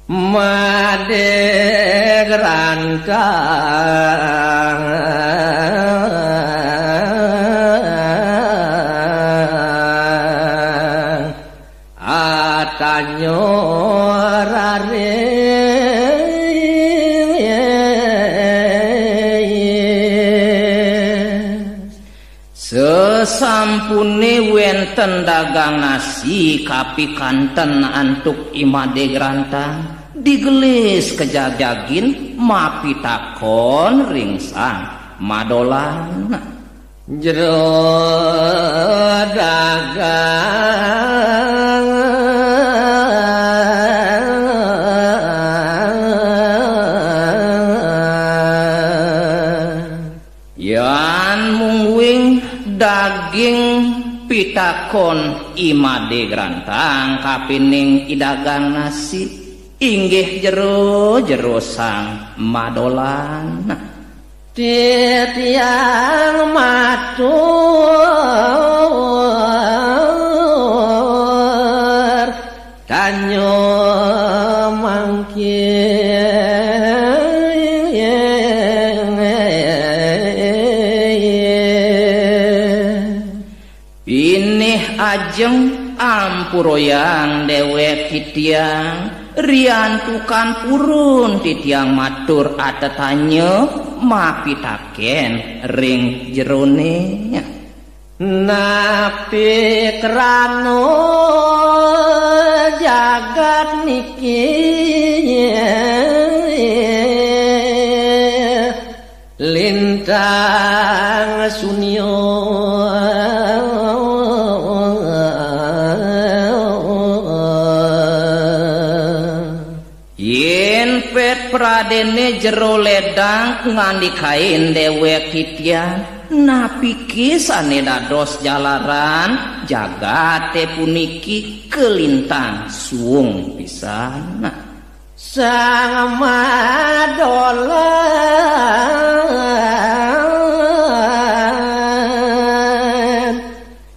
madegrantang atanyo rare sesampune wenten dagang nasi kapikanten antuk imade grantang digelis kejagagin mapitakon ringsang madolan jero dagang yan mungwing daging pitakon imade grantang kapining idagang nasi inggih jero sang madolan titiang matur tanyo mangkir pinih ajeng ampuroyang dewek titiang riantukan purun titiang matur atetanya mapitaken ring jerone napi krano jagat niki lintang sunyo pradene jero ledang ngandikain dewek titian napi kisane dados jalaran jagate puniki kelintang suung pisan sang madolan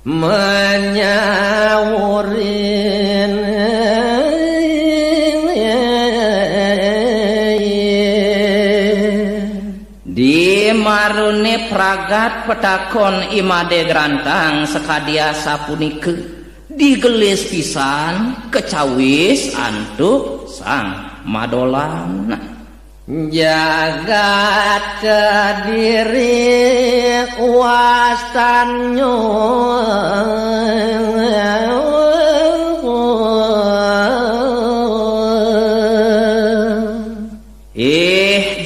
menyawurin marune pragat petakon imade grantang sakadia sapunike digelis pisan kecawis antuk sang madolan jagat diri wastanyo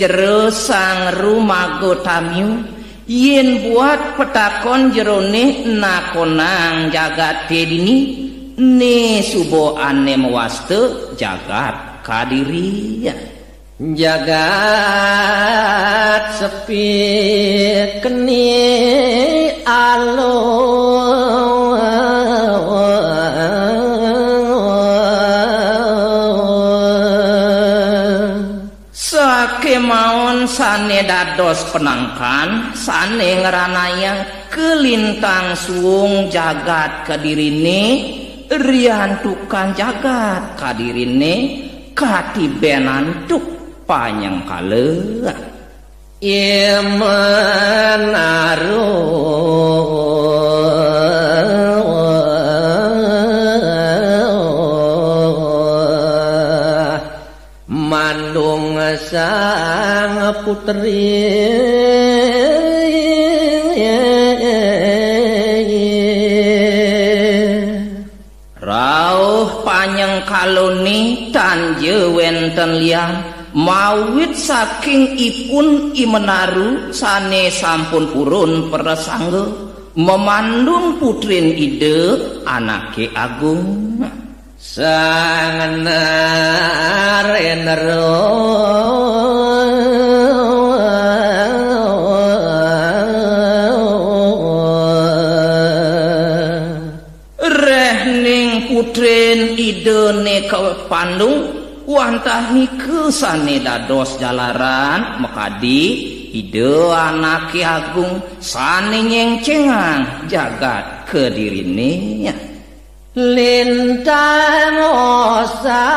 jero sang rumago tamiu yen buat petakon jerone nakonang jagat dini ne subo ane mewaste jagat kadiri jagat sepi keni alo maon sane dados penangkan sane ngeranayang kelintang suung jagat kadirine riantukan jagat kadirine katibenantuk panjang kale mandung sang putri rauh panjang kaloni tanje wenten liang mawit saking ipun imenaru sane sampun purun persangga memandung putrin ide anake agung sang narenero rehning putrin idene kepandung wantah niku sane dados jalaran mekadi ide anake agung sane nyengcengan jagat kedirine lintang osa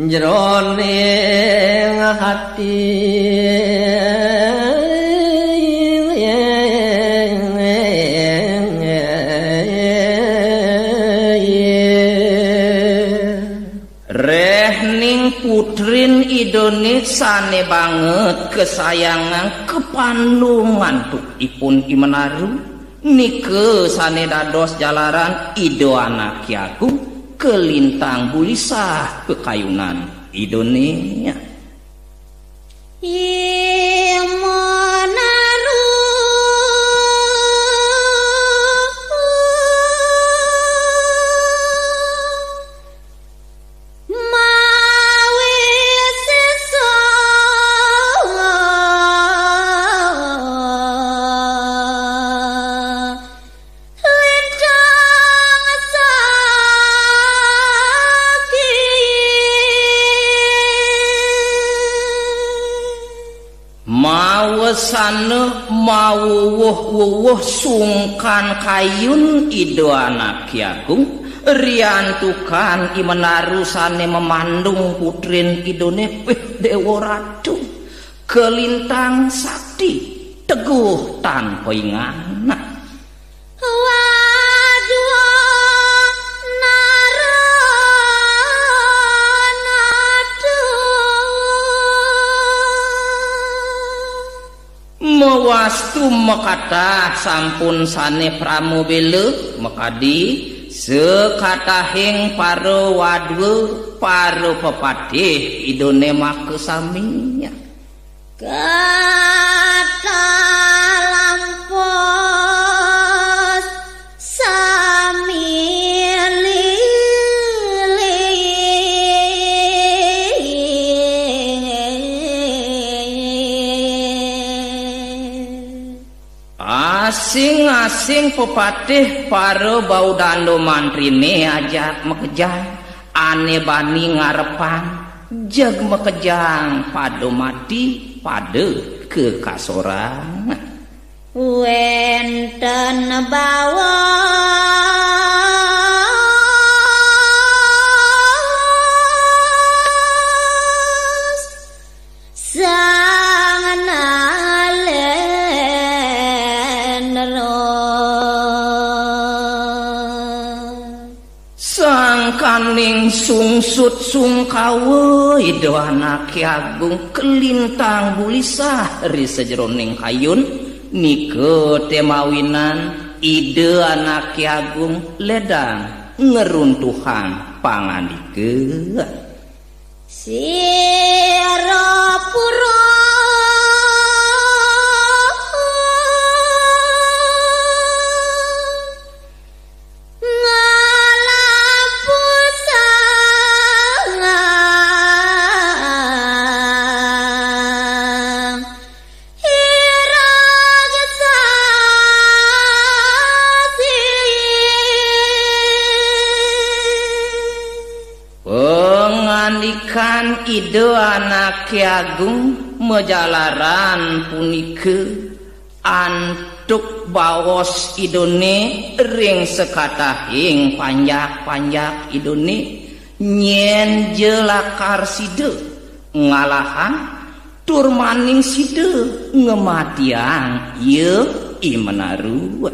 jroning hati putrin idone sane banget kesayangan kepandungan ipun Imenaru nike sane dados jalaran ido anak Ki kelintang bulisah kekayunan idone sana mau wuh sungkan kayun ido anak Ki Agung riantukan Imenaru sane memandung putrin idone Dewa Ratu kelintang sakti teguh tanpa ingana wastu mekatah sampun sane pramobele mekadi sekatahing para wadwe para pepadih idone makesaminya kata lampos sami asing-asing pepatih para baudando mantrine ajak mekejang ane bani ngarepan jeg mekejang pado mati pade kekasoran wenten bawa kaning sungsut sungkawe ido anak Ki Agung kelintang bulisah ri sejroning kayun nike temawinan ide anak Ki Agung ledang ngeruntuhan pangandike sira pura kan ide anak Ki Agung mejalaran punike antuk baos idone ring sekatahing panjak-panjak idone nyen jelakar side ngalahan tur maning side ngematian ye Imenaru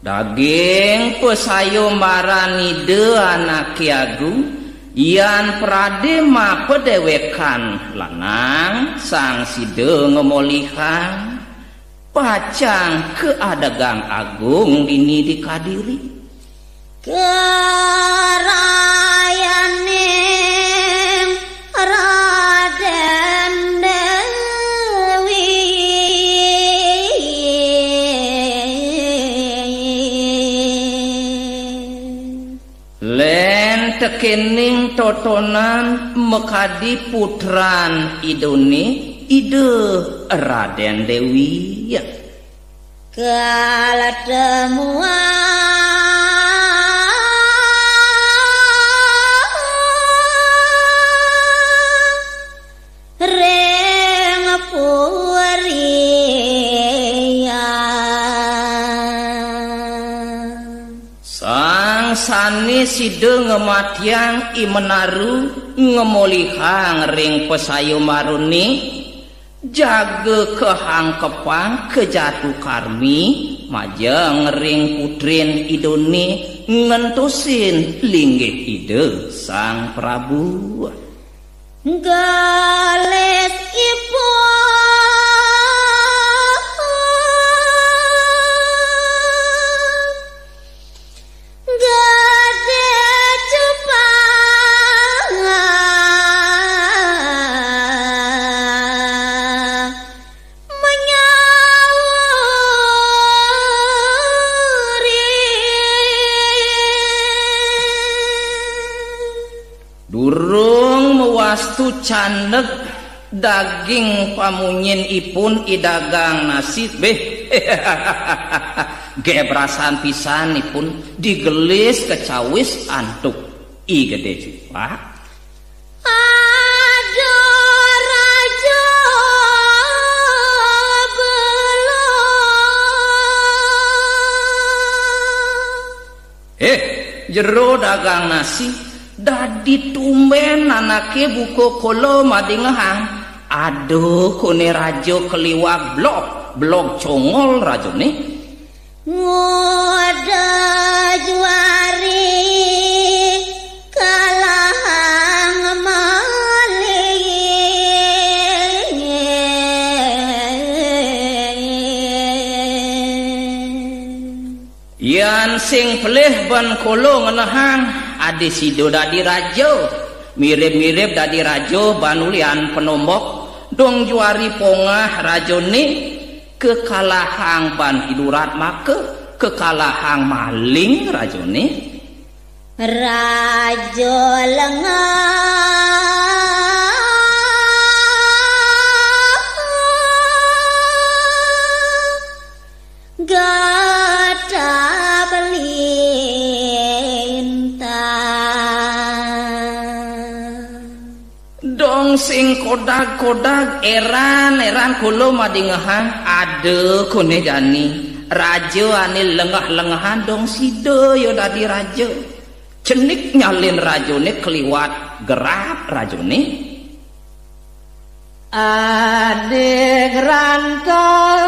daging pesayombaran ide anak Ki Agung yan pradema pedewekan lanang sang side ngemolihan pacang ke adagang agung dini dikadiri kerayane Raden tekening totonan mekadi putran idone ide Raden Dewi kala temuan sang sani side ngematiang imenaru ngemolihang ring pesayo maruni jaga kehangkepang kejatuh karmi majeng ring putrin idoni ngentusin linggih ide sang Prabu gales ibu gede cupang menyawuri durung mewastu candeg daging pamunyin ipun idagang nasi beh gebrasan pisan ipun digelis kecawis antuk i gede cupak aduh raja belum jero dagang nasi dadi tumben anake buko kolo madingahang aduh kone rajo keliwak blok congol rajo nih ngoda juari kalahang maling yan sing pelih ban kolo ngenahang ade sido dadi rajo mirip-mirip dadi rajo banulian penombok dong juari pongah rajo nih kekalahang ban idurat make kekalahang maling rajo nih rajo lengah gata dong sing kodag-kodag eran kulo madingahang ade kone jani rajo ane lengah-lengahan dong sido yo dadi rajo cenik nyalin rajo ne keliwat gerap rajo ne ade gerantong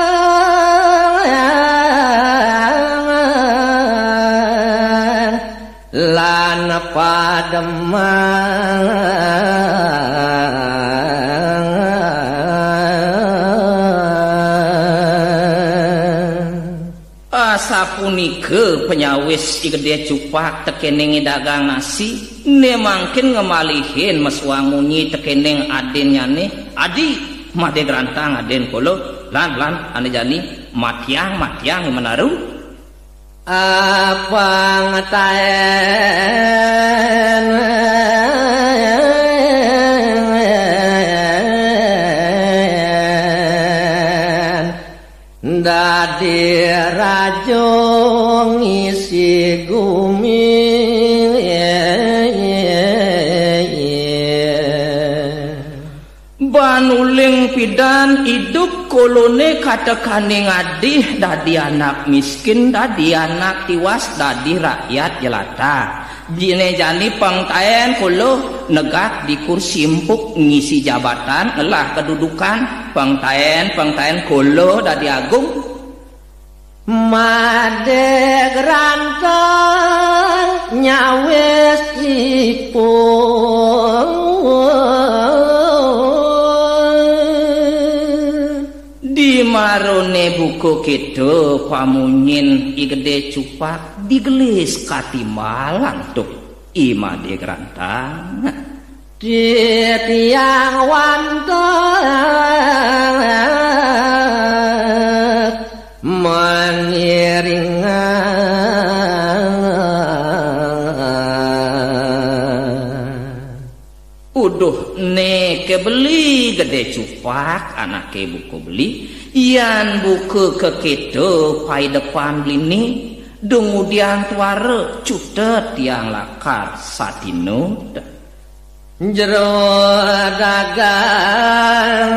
lan pademang sapunike penyawis igede cupak tekening dagang nasi ne mangkin ngemalihin meswangunyi tekening aden nyane adi made gerantang aden kolo lan ane jani matiang menaru apa ngetaen dadi rajo ngisi gumi banuling pidan hidup kolone katekane ngadih dadi anak miskin dadi anak tiwas dadi rakyat jelata jine jani pangtaen kolo negak di kursi empuk ngisi jabatan ngelah kedudukan pangtaen kolo dadi agung made gerantong nyawes ipun di marone buku kedo pamunyin igede cupak digelis katimalang tuk imade gerantang di tiang wantong mengiringan uduh ne kebeli gede cupak anak ke buku beli yan buku kekedo pai depan lini dungudian tuare cutet tiang lakar satino jero dagang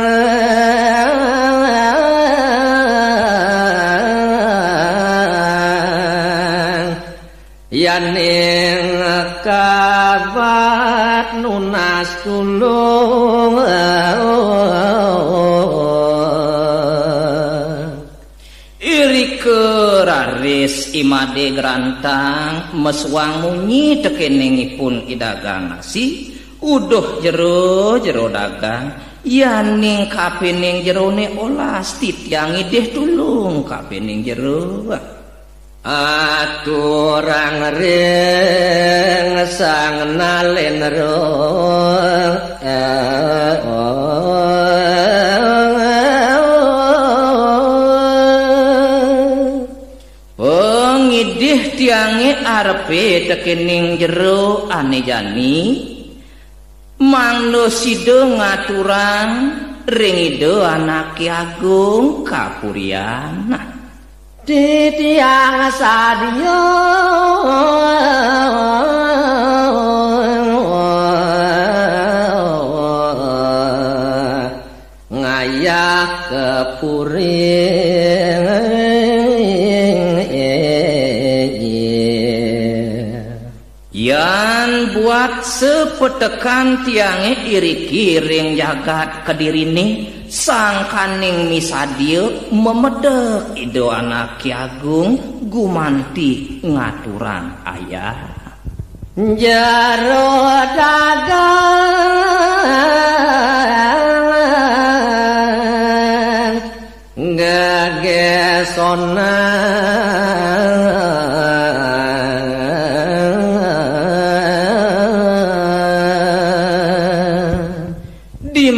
yaning kabat nunas tulung iri keraris imade grantang meswang munyi tekeningipun idagang nasi uduh jero dagang yaning kapening jerone olas titiangi deh tulung kapening jero aturang ring sang nalen ro pengidih tiange arepe tekening jero ane jani mangno sida ngaturang ring ide anak Ki Agung Kapurian titiang sadio ngayah kepuring yan buat sepetekan tiange iri kiring jagat kedirine sangkaning misadio memedek ide anak Ki Agung gumanti ngaturan ayah jero dagang gagesona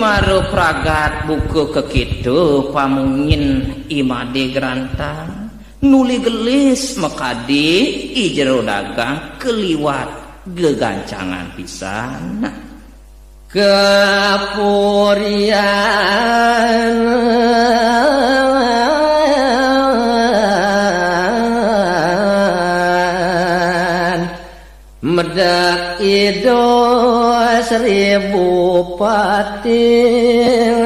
maro pragat buku kekitu pamungin imade grantang nuli gelis mekadi ijero dagang keliwat gegancangan pisan kepurian medak ido seribu pating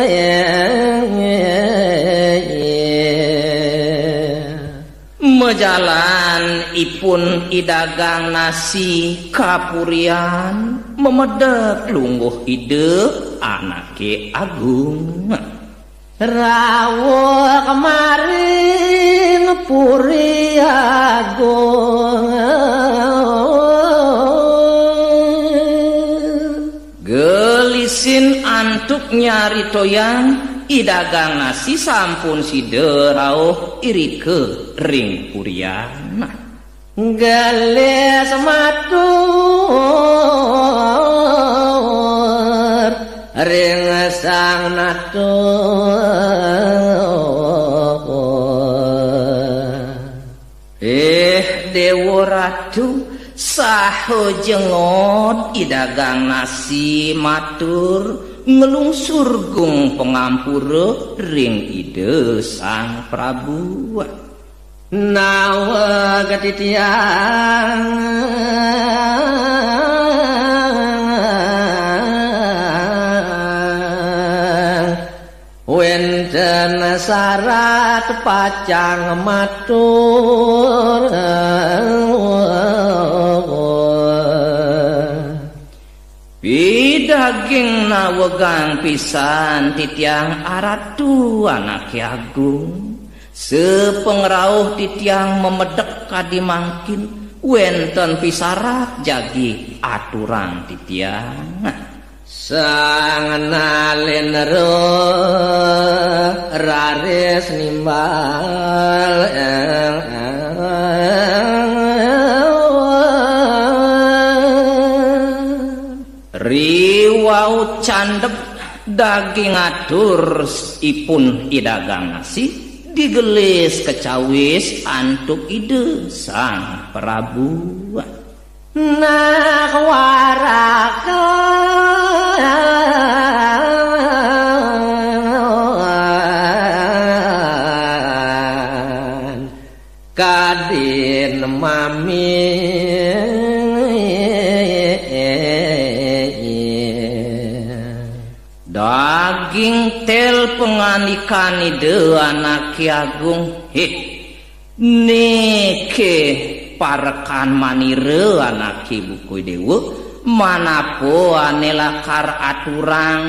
mejalan ipun idagang nasi Kapurian memedek lungguh ide anak Ki Agung rawuh kemarin Puri Agung gelisin antuk nyari toyang idagang nasi sampun sida rauh iri ke ring Purian gelis matur ring sang natur Dewa Ratu saho jengot idagang nasi matur ngelungsur gung pengampura ring ide sang Prabu nawa getitiang wenten syarat pacang matur bidaging nawegang pisan titiang aratu anak Ki Agung sepengrauh titiang memedek kadimangkin wenten pisarat jagi aturan titiang sang nalen ro raris nimbal riwau candep daging atur ipun idagang nasi digelis kecawis antuk ide sang Prabu nak warakan kadin mami daging tel penganikan ide anak Ki Agung nike parekan manire anak buku dewe manapo ane lakar aturang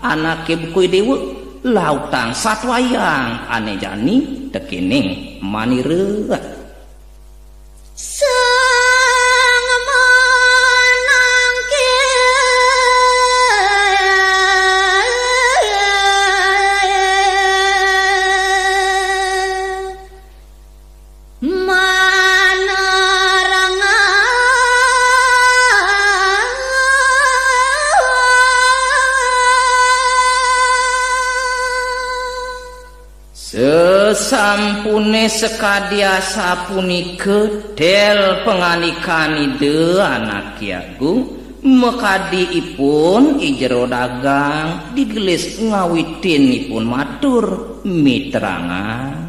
anak buku dewe lautang satwayang ane jani tekening manire sampune sekadia punike del penganikan ide anak Ki Agung mekadi ipun ijero dagang digelis ngawitin ipun matur mitrangan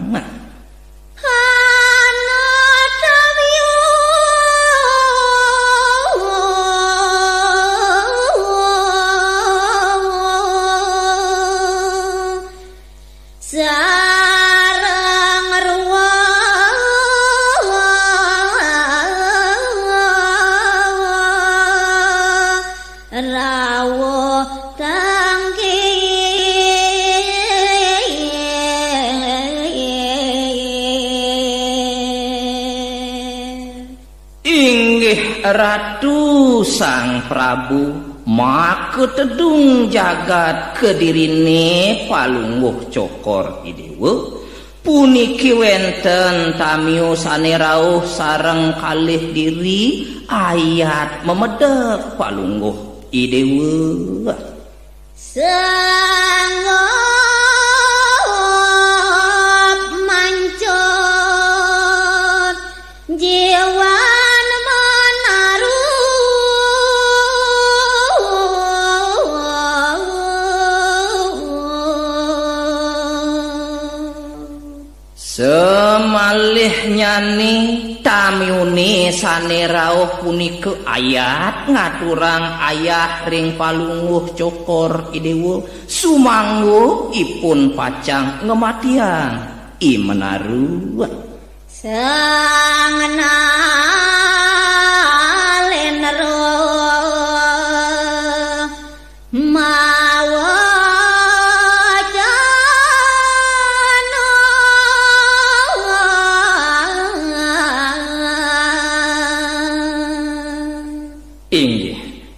Ratu Sang Prabu make tedung jagat kedirine palungguh cokor idewe puniki wenten tamiu sanerauh sareng kalih diri ayat memedek palungguh idewe sangop mancot jiwa semalih nyani tamiuni sanerauh punike ayat ngaturang ayah ring palungguh cokor idewe sumanggu ipun pacang ngematian I menaru sangena lenero mawa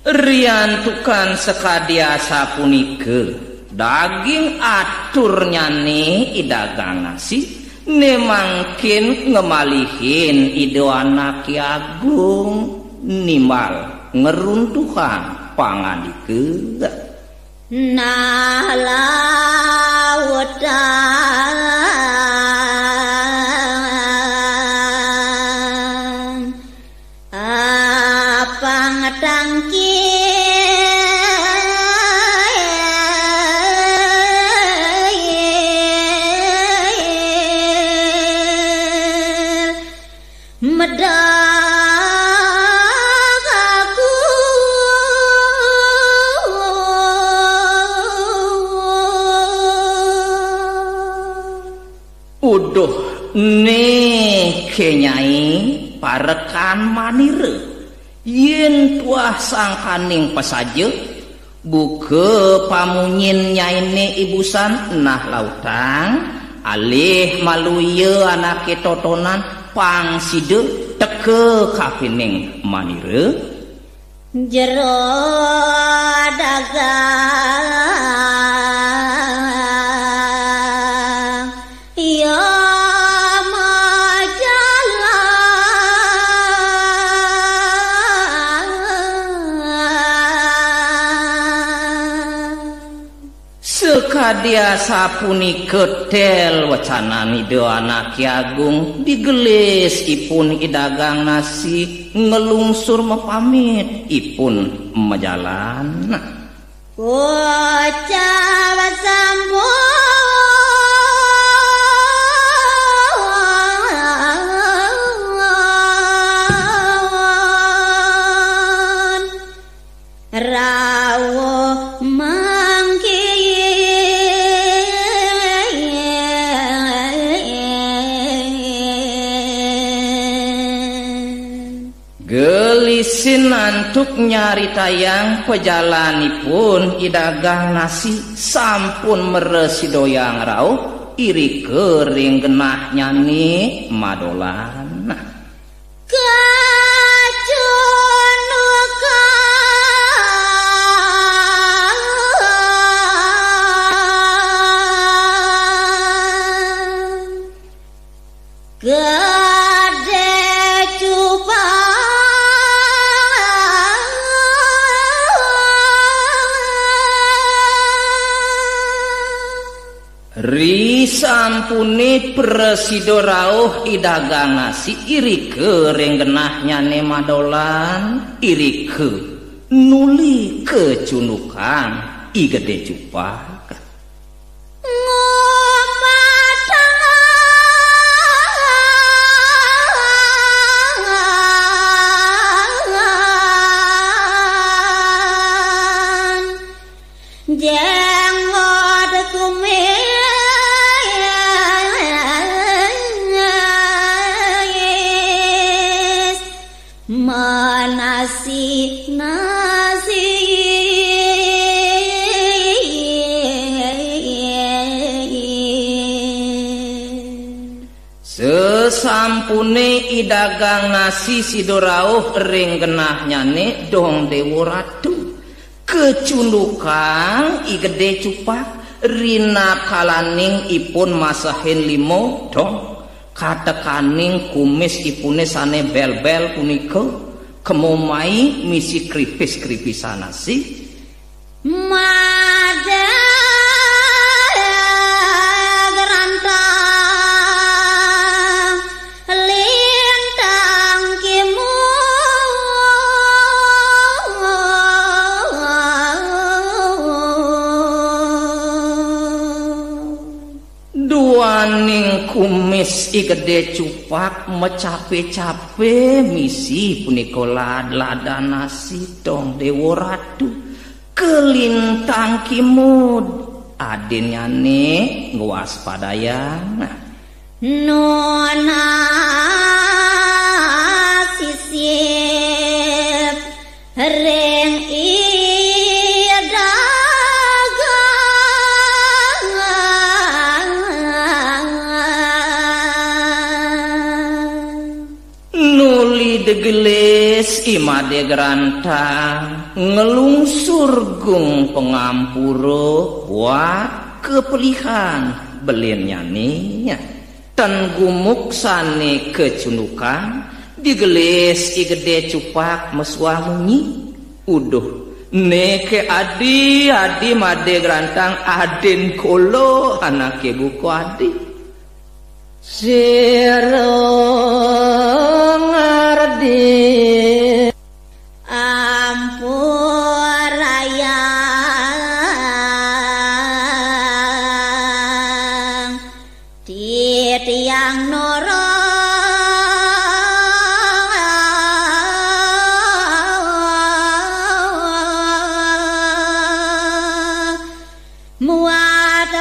riantukan sekadiasa punike daging atur nyane idagang nasi nemangkin ngemalihin ido anak Ki Agung nimbal ngeruntuhan pangandike nah lautan apa ngetangki uduh nih kenyai parekan manire yen tuah sangkaning pesaje buke pamunyin nyaine ibusan nah lautang alih maluye anake totonan pangside teke kapining manire jero dagang ya sekadiasa punike del wacanani do anak Ki Agung digelis ipun idagang nasi ngelungsur mepamit ipun majalan bocah sambung rawuh mangki Gelisin antuk nyari tayang pejalanipun idagang nasi sampun meresi doyang rauh iri kering genah nyanyi madolan. Risampune presido rauh idagang nasi iri kering genahnya ne madolan iri ke nuli kecunukan i gede cupak. Sesampune idagang nasi sidorauh ring genah nyane dong deworatu kecundukan i gede cupak rina kalaning ipun masahin limo dong katekaning kumis ipune sane bel-bel punika kemomai misi kripis-kripisan nasi ning kumis i gede cupak mecape-cape misi punika lada nasi dong dewa ratu kelintang kimud adennya nih ngwaspadayana nona sisip reng degeles imade gerantang ngelungsur gung pengampuro buat kepelihan belinnya nih tan gumuk sane kecundukan digeles i gede cupak meswah munyi uduh neke adi made gerantang aden kolo anake buku adi ampurayang titiang noro muat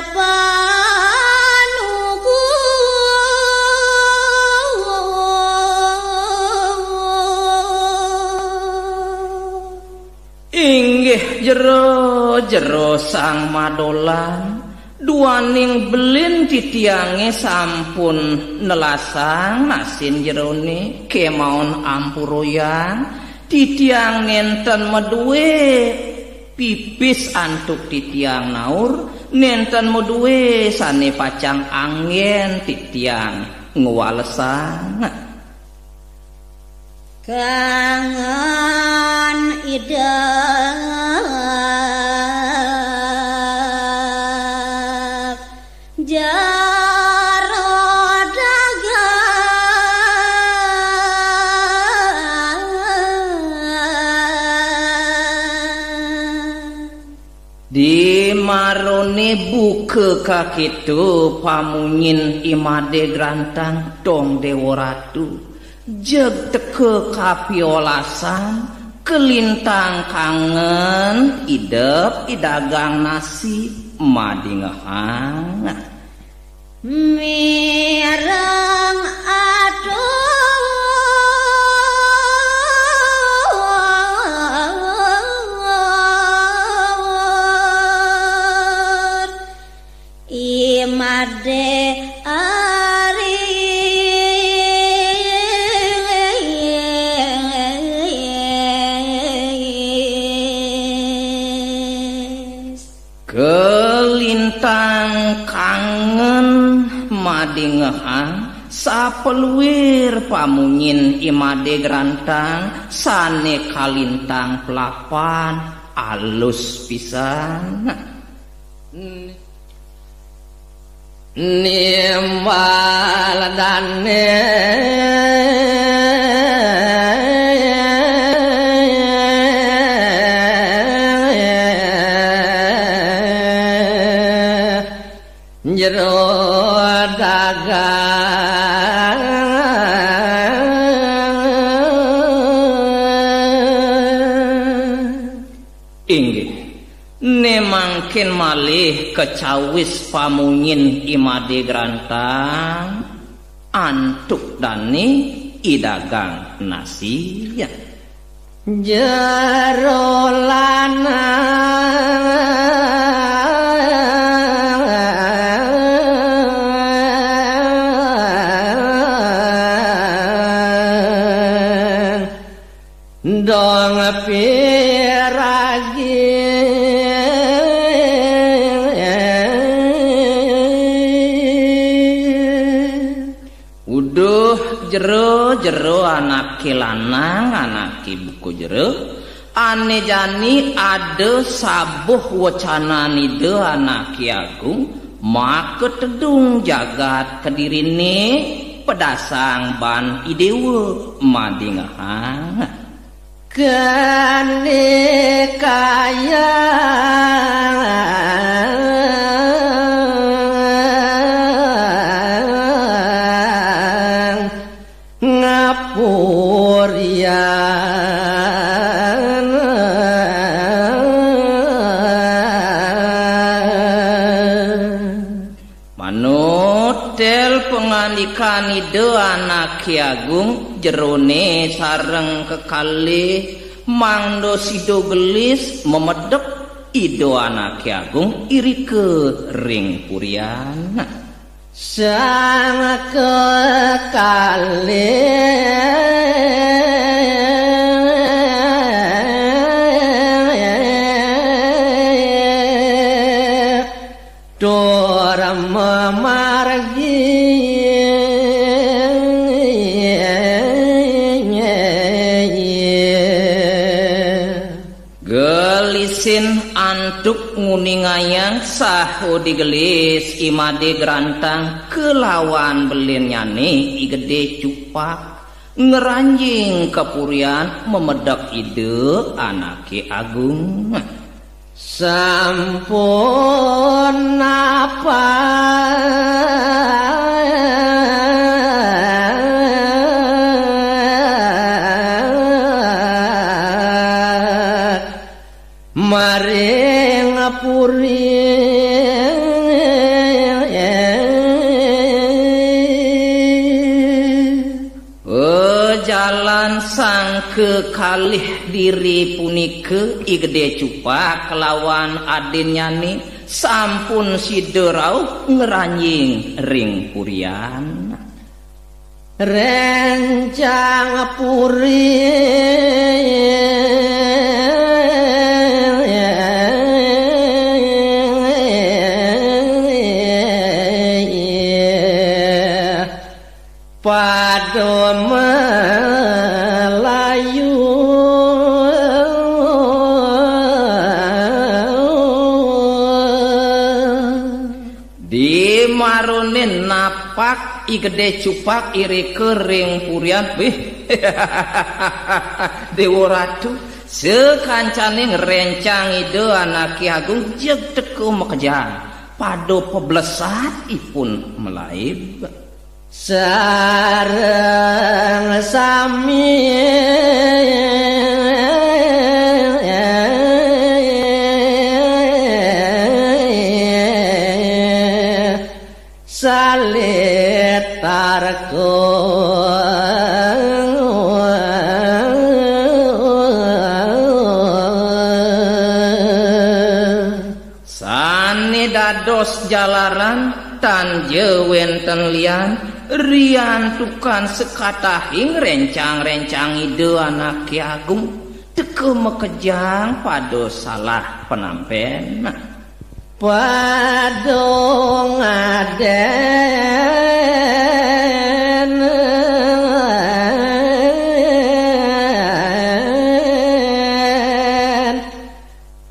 jero sang madolan duaning belin titiange sampun nelasang nasin jerone kemaon ampuroyang titiang nenten medue pipis antuk titiang naur nenten medue sane pacang angin titiang ngwalesang kangen idap jaro dagang di marone buke kakitu pamunyin imade grantang dong dewa ratu jeg teke kapiolasan kelintang kangen idep idagang nasi madingahang mireng aduh madingehan sapeluir pamungin imade grantang sane kalintang pelapan alus pisan nimbal dane jero dagang inggih nemangkin malih kecawis pamungin imade grantang antuk dani idagang nasi ya jero lanang dong piragi uduh jero anak lanang anak buku jero ane jani ada sabuh wacana nide anak agung maka tedung jagat kedirine pedasang ban idewe madingahan kane kaya ngapurian manut tel pengandikan ide anak agung jerone sareng kekalih mangdo sido gelis memedek ido anak agung iri ke ring purian sang kekalih dora memargi gelisin antuk nguningayang sahu digelis imade grantang kelawan belinnyane igede cupak ngeranjing kepurian memedak ide anake agung sampun apa mari ngapuri jalan sang kekalih diri punike igede cupak kelawan adinnyani sampun siderau ngeranjing ring purian rencang puri pado melayu di marunin napak igede cupak iri kering purian wih dewa ratu sekancane ngerencang ide anak agung jeg teko mekejang pado peblesat ipun melaib sareng sami salit tarko sani dados jalaran tan jewenten lian rian tukan sekatahing rencang-rencang ide anak agung teke mekejang pado salah penampen padung aden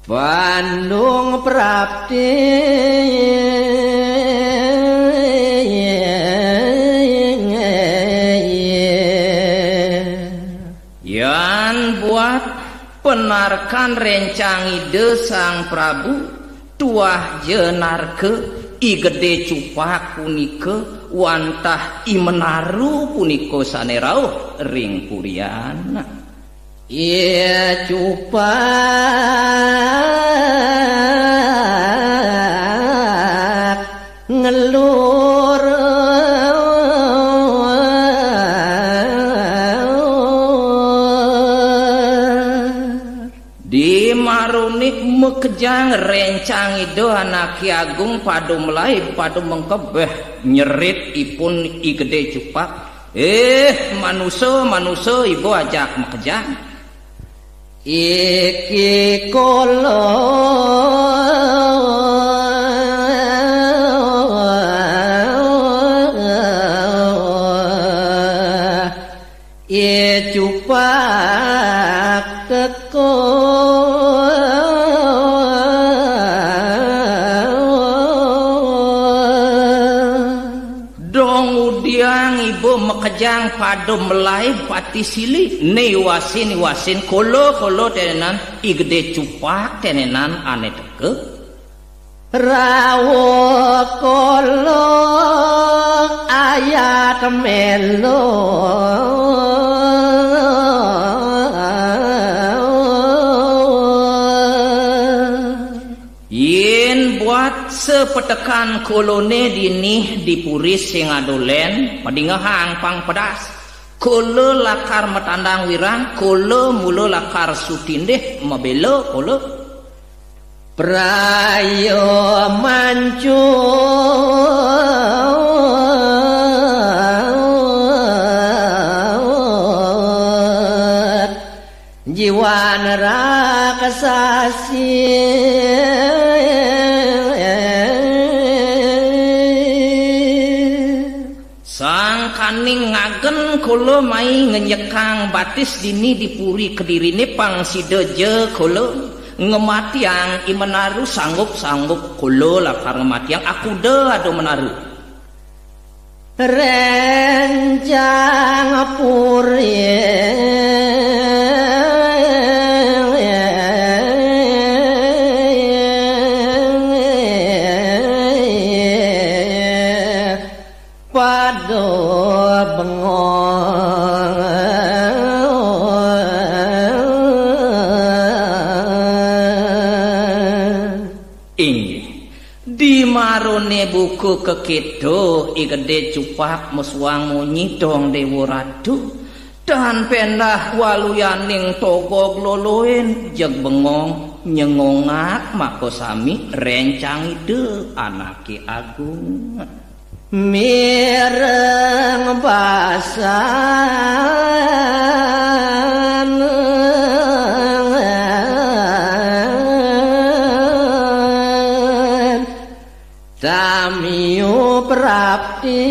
Bandung prapti yan buat penarkan rencang ide Sang Prabu tuah jenarke I gede cupak punike wantah I menaru puniko sanerauh ring puriana Iya cupak ngelur di marunik mekejang rencang ido anak Ki Agung padu melai padu mengkebeh nyerit ipun I gede cupak manusia ibu ajak mekejang iki kolo cupak teko dong udiang ibu mekejang padu melai pati sili niwasin kolo tenenan I gede cupak tenenan ane teke rawo kolo ayat melo yen buat sepetekan kolone dinih dipuris sing adolen padingahang pang pedas kolo lakar metandang wirang kolo mulo lakar sutindeh mabelo kolo prayo mancu jiwa neraka sasi sang kaning ngagen kolo mai ngenyekang batis dini dipuri kedirine pang sideje kolo ngematiang I menaru sanggup kolo lakar ngematiang aku de ado menaru rencang puri padu bengong di marone buku kekedo I gede cupak muswang munyi dong dewo ratu dan pendah waluyaning togog loloen jeg bengong nyengongak mako sami rencang ide anak Ki Agung mireng basan tamiu prapti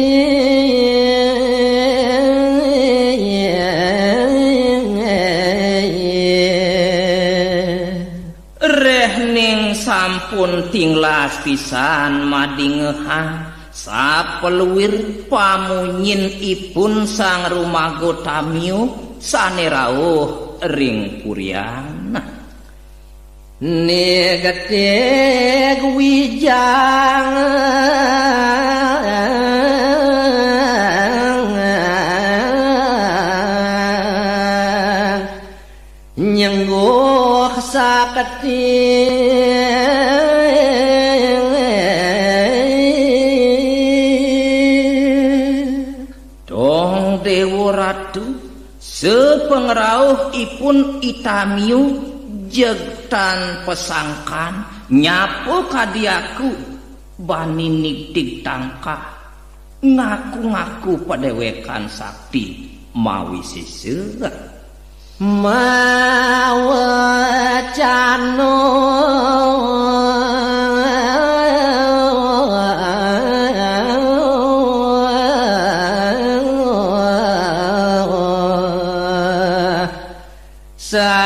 rehning sampun tinglas pisan madingehang sapeluwir pamunyin ipun sang rumago tamiu sanerauh ring puriana Negatek wijang nyengguh saketi dong dewo ratu sepengrauh ipun itamiu jegtan pesangkan nyapu kadiaku bani nikdik tangkah ngaku-ngaku padewekan sakti mawi sisir mawacano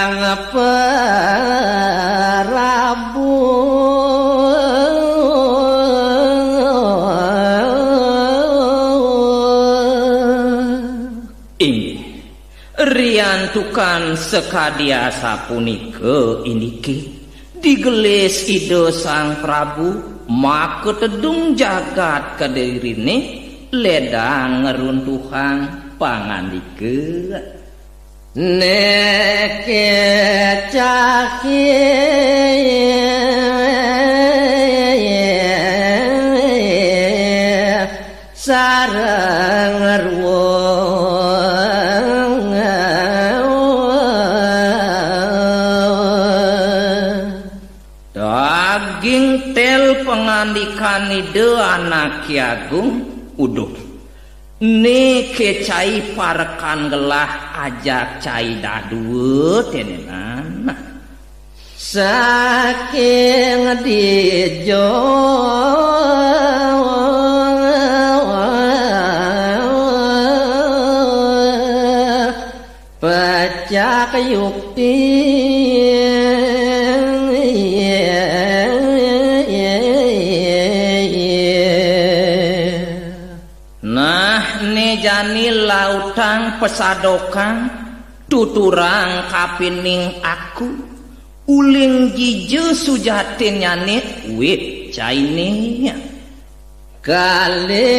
Sang Prabu inggih riantukan sekadia sapunika iniki digelis ide Sang Prabu maka tedung jagat kadirine ledang ngeruntuhan pangandika neke caki sareng ruang daging tel pengandikan ide anak Ki Agung uduh nike cai parekan gelah ajak cai dadue tenenan saking dijo pecah yukti jani lautang pesadokan tuturang kapining aku uling jije sujatin nyane wit caine kali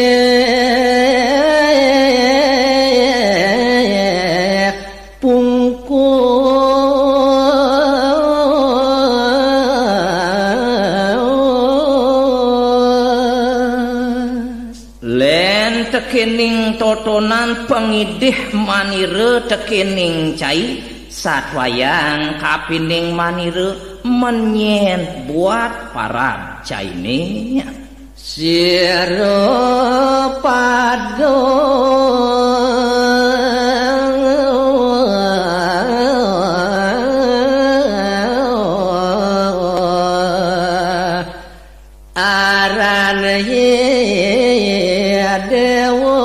tekening totonan pengidih manire tekening cai satwayang kapining manire menyen buat para caine sira pado aran dewa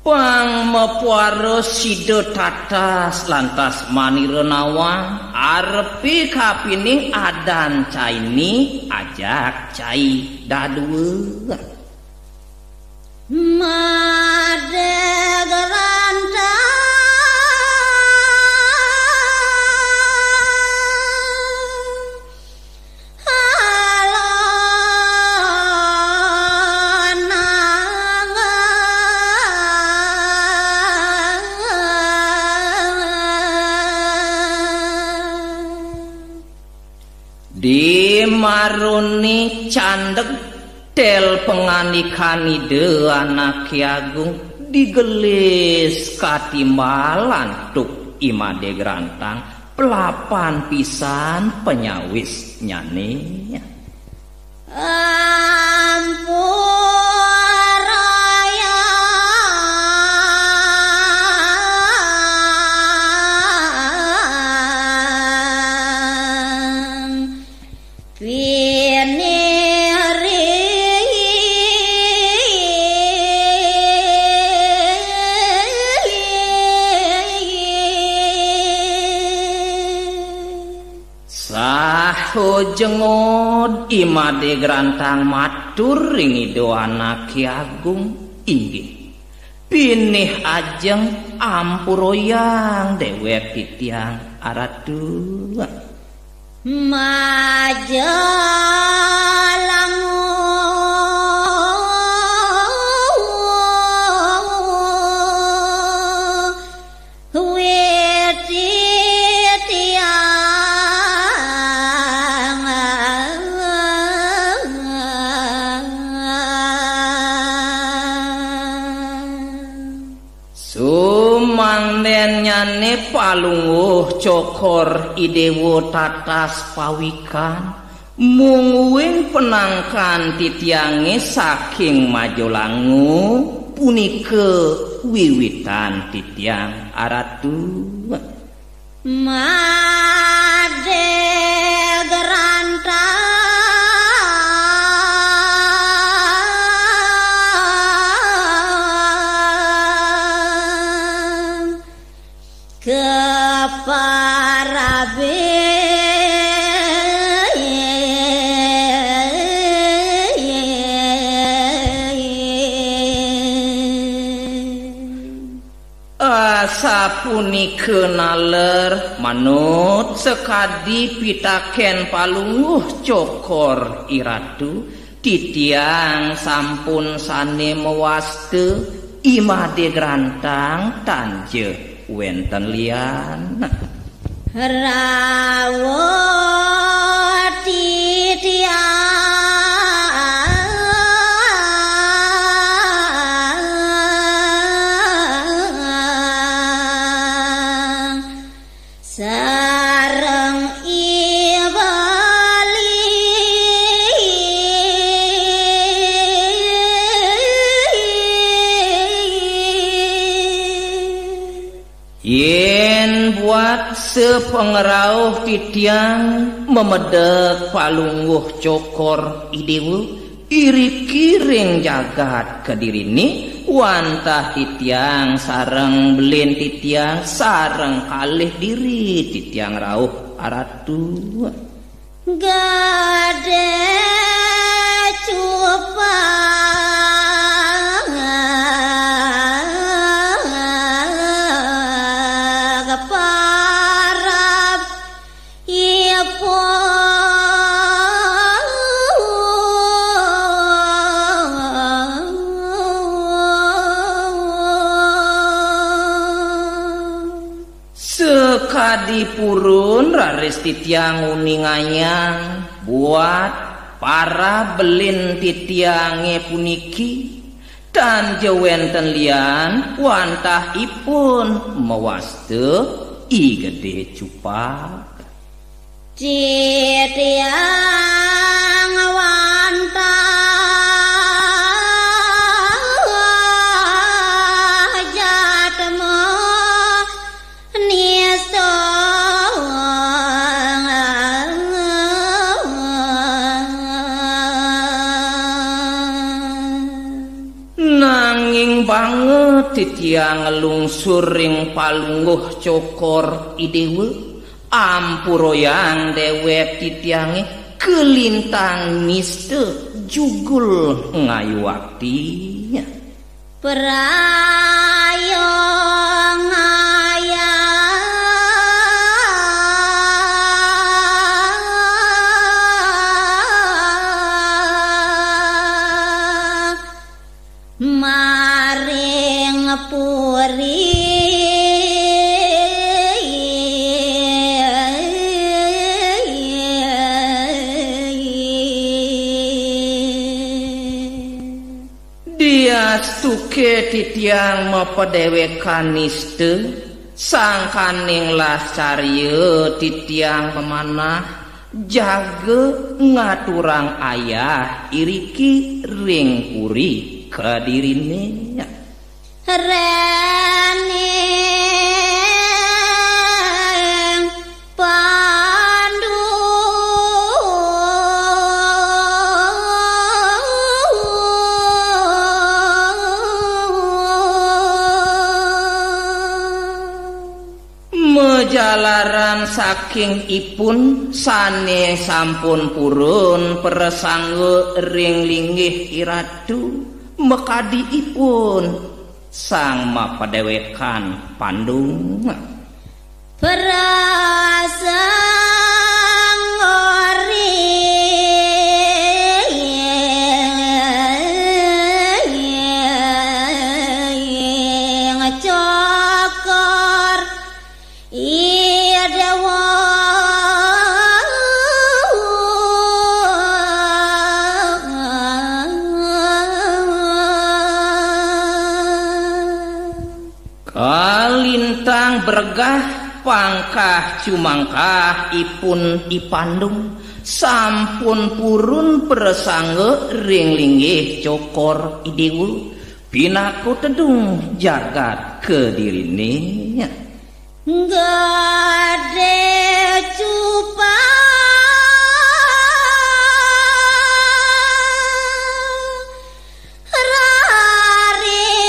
pang mepuaro sida tatas lantas manira nawang arepi kapining adan caini ajak cai dadue madegranta di maruni candeg tel penganikan ide anak Ki Agung digelis katimbalan tuk imade grantang pelapan pisan penyawis nyane jengod imade grantang matur ring ido anak Ki Agung inggih pinih ajeng ampuroyang dewek titiang aratu majalangu nyane palungguh cokor idewo tatas pawikan mungguing penangkan titiange saking majolangu punike wiwitan titiang aratu made geranta sapunikeun naler manut sekadi pitaken palungguh cokor iratu titiang sampun sane mewaste imade grantang tanje wenten lian rawuh titiang sareng ibali yen buat sepengerauh titiang memedek palungguh cokor idewu iri kiring jagat kedirini wantah titiang sareng belin titiang sareng kalih diri titiang rauh aratu gade cupang parab sekadi purun raris titiang uninganyang buat para belin titiange puniki dan jewenten lian wantah ipun mewaste i gede cupak titiang wantah jatmo nisto nanging banget titiang ngelungsuring palungguh cokor idewe ampuroyang dewek titiange kelintang miste jugul ngayu waktinya prayong ayang maring puri Stuke titiang mapadewekan niste sangkaning lah carye titiang pemanah jaga ngaturang ayah iriki ring puri kadirine reneng pandu jalaran saking ipun sane sampun purun persangge ring linggih iratu mekadi ipun sang mapadewekan pandung perasaan ngori ngecokor iya dewa kalintang bergah pangkah cumangkah ipun ipandung sampun purun persangge ring linggih cokor idewu pinaku tedung jagat kedirine gade cupang raris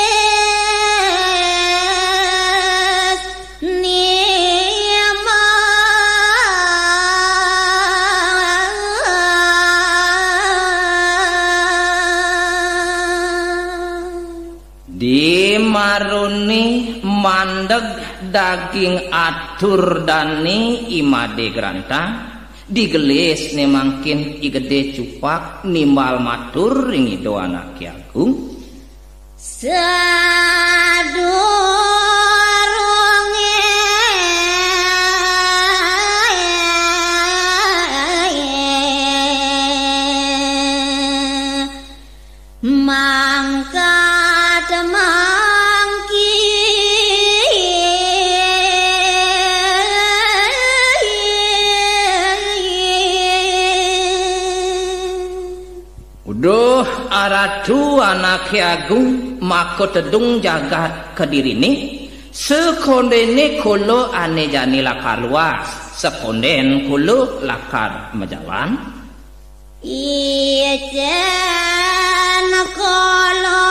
nima dimaruni mandeg daging atur dani imade granta digelis ne mangkin igede cupak nimbal matur ring ido anak Ki Agung mangkat mangki uduh aratu anak Ki Agung mako tedung jagat kedirine sekondene kulo ane jani lakar luas sekonden kulo lakar majalan ijen kolo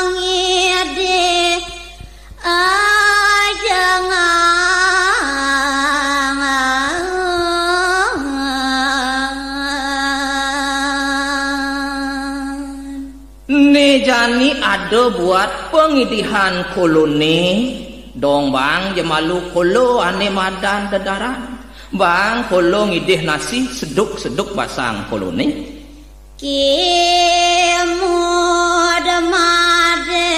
ngide ne jani ada buat pengidihan kolone dong bang jemalu kolo ane madan dedaran bang kolo ngidih nasi seduk basang kolone kimud made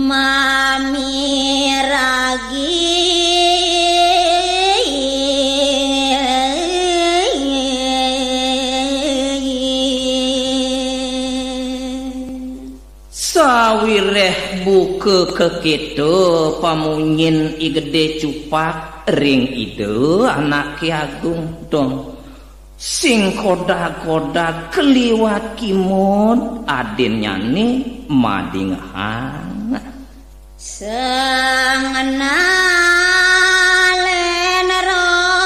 mami ragi sawireh buke keketo pamunyin igede cupak ring ide anak Ki Agung dong sing koda-koda keliwat kimon aden nyane madingahan sengenalen ro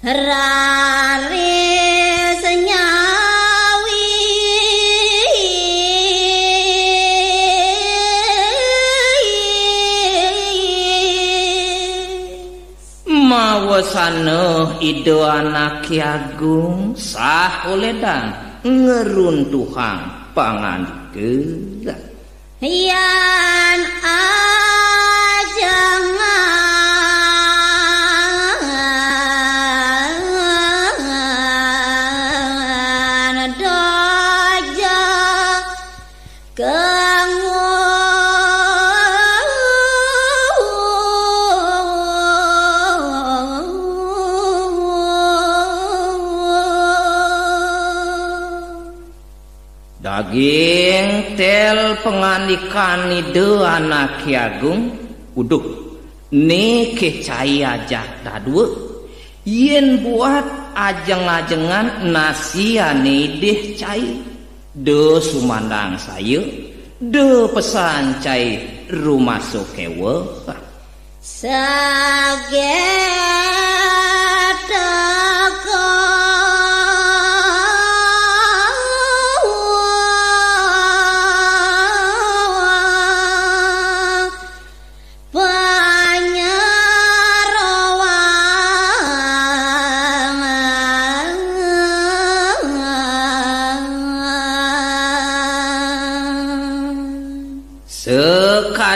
rari senyawi mawasana ido anak Ki Agung sah oledan ngeruntuhang pangandike yan ajangan dojo daging tel penganikan ide anak Ki Agung uduh ni kecai aja dadue yen buat ajeng-ajengan nasi ane deh cai de sumandang saya de pesan cai rumah sokewe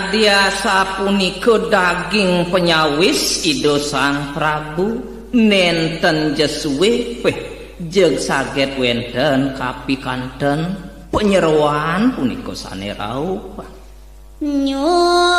sekadia sapunika daging penyawis ido Sang Prabu nenten jesuwe jeg saget wenten kapikanten penyeruan punika sanerau nyuwun